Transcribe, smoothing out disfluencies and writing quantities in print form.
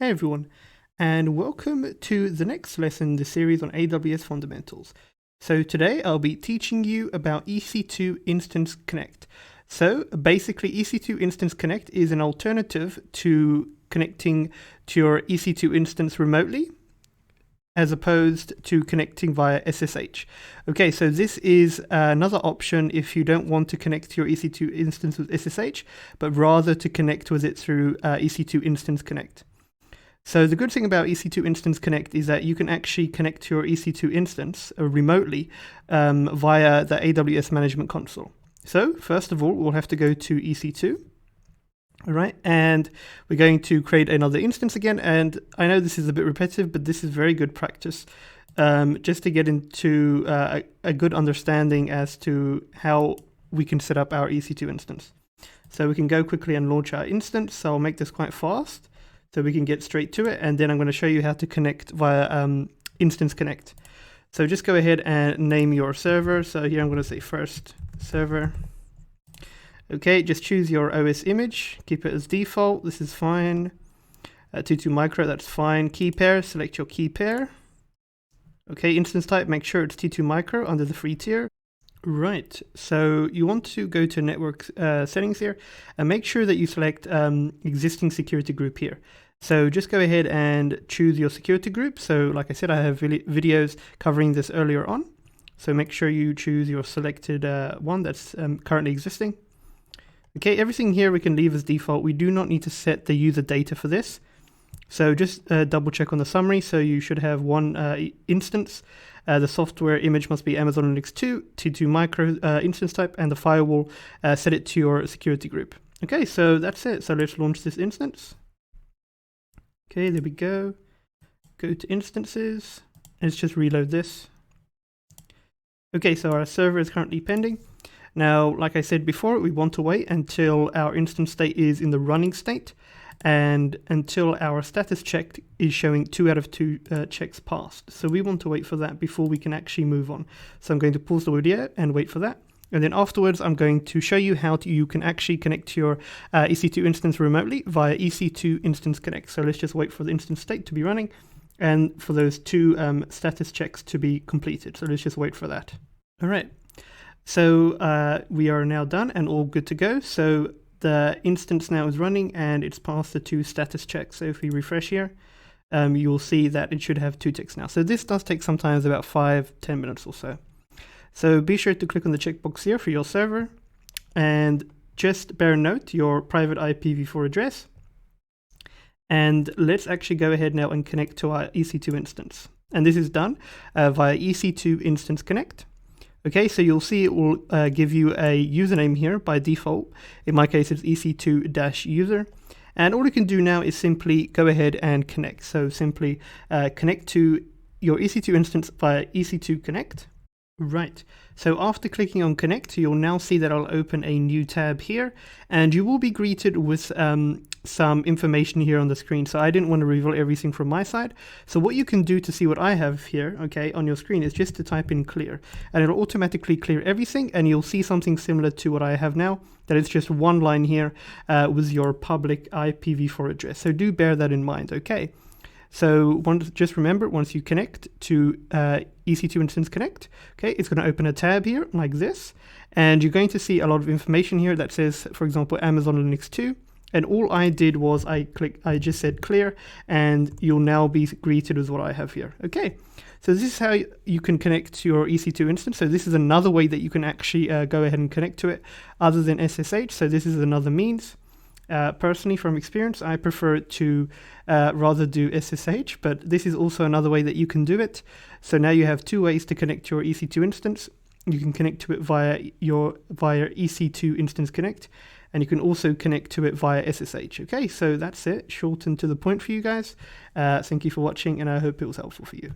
Hey everyone, and welcome to the next lesson in the series on AWS fundamentals. So today I'll be teaching you about EC2 Instance Connect. So basically EC2 Instance Connect is an alternative to connecting to your EC2 instance remotely, as opposed to connecting via SSH. Okay, so this is another option if you don't want to connect to your EC2 instance with SSH, but rather to connect with it through EC2 Instance Connect. So the good thing about EC2 Instance Connect is that you can actually connect to your EC2 instance remotely via the AWS Management Console. So first of all, we'll have to go to EC2. All right, and we're going to create another instance again. And I know this is a bit repetitive, but this is very good practice just to get into a good understanding as to how we can set up our EC2 instance. So we can go quickly and launch our instance. So I'll make this quite fast so we can get straight to it. And then I'm going to show you how to connect via Instance Connect. So just go ahead and name your server. So here I'm going to say first server. Okay, just choose your OS image, keep it as default, this is fine. 22 micro, that's fine. Key pair, select your key pair. Okay, instance type, make sure it's T2 micro under the free tier. Right, so you want to go to network settings here and make sure that you select existing security group here. So just go ahead and choose your security group. So like I said, I have videos covering this earlier on. So make sure you choose your selected one that's currently existing. Okay, everything here we can leave as default. We do not need to set the user data for this. So just double check on the summary. So you should have one instance. The software image must be Amazon Linux 2, T2 micro instance type, and the firewall, set it to your security group. Okay, so that's it. So let's launch this instance. Okay, there we go. Go to instances. Let's just reload this. Okay, so our server is currently pending. Now, like I said before, we want to wait until our instance state is in the running state and until our status check is showing 2 out of 2 checks passed. So we want to wait for that before we can actually move on. So I'm going to pause the video and wait for that. And then afterwards, I'm going to show you how you can actually connect to your EC2 instance remotely via EC2 Instance Connect. So let's just wait for the instance state to be running and for those 2 status checks to be completed. So let's just wait for that. All right. So we are now done and all good to go. So the instance now is running and it's passed the 2 status checks. So if we refresh here, you'll see that it should have 2 ticks now. So this does take sometimes about 5-10 minutes or so. So be sure to click on the checkbox here for your server and just bear note your private IPv4 address. And let's actually go ahead now and connect to our EC2 instance. And this is done via EC2 Instance Connect. Okay, so you'll see it will give you a username here by default. In my case, it's EC2-user. And all you can do now is simply go ahead and connect. So simply connect to your EC2 instance via EC2 Connect. Right, so after clicking on connect, you'll now see that I'll open a new tab here and you will be greeted with some information here on the screen. So I didn't want to reveal everything from my side. So what you can do to see what I have here, okay, on your screen is just to type in clear and it'll automatically clear everything and you'll see something similar to what I have now, that it's just one line here with your public IPv4 address. So do bear that in mind, okay? So just remember, once you connect to EC2 Instance Connect, okay, it's going to open a tab here like this, and you're going to see a lot of information here that says, for example, Amazon Linux 2. And all I did was I just said clear, and you'll now be greeted with what I have here. Okay, so this is how you can connect to your EC2 instance. So this is another way that you can actually go ahead and connect to it other than SSH. So this is another means. Personally, from experience, I prefer to rather do SSH, but this is also another way that you can do it. So now you have 2 ways to connect to your EC2 instance. You can connect to it via EC2 Instance Connect, and you can also connect to it via SSH. Okay, so that's it, short and to the point for you guys. Thank you for watching, and I hope it was helpful for you.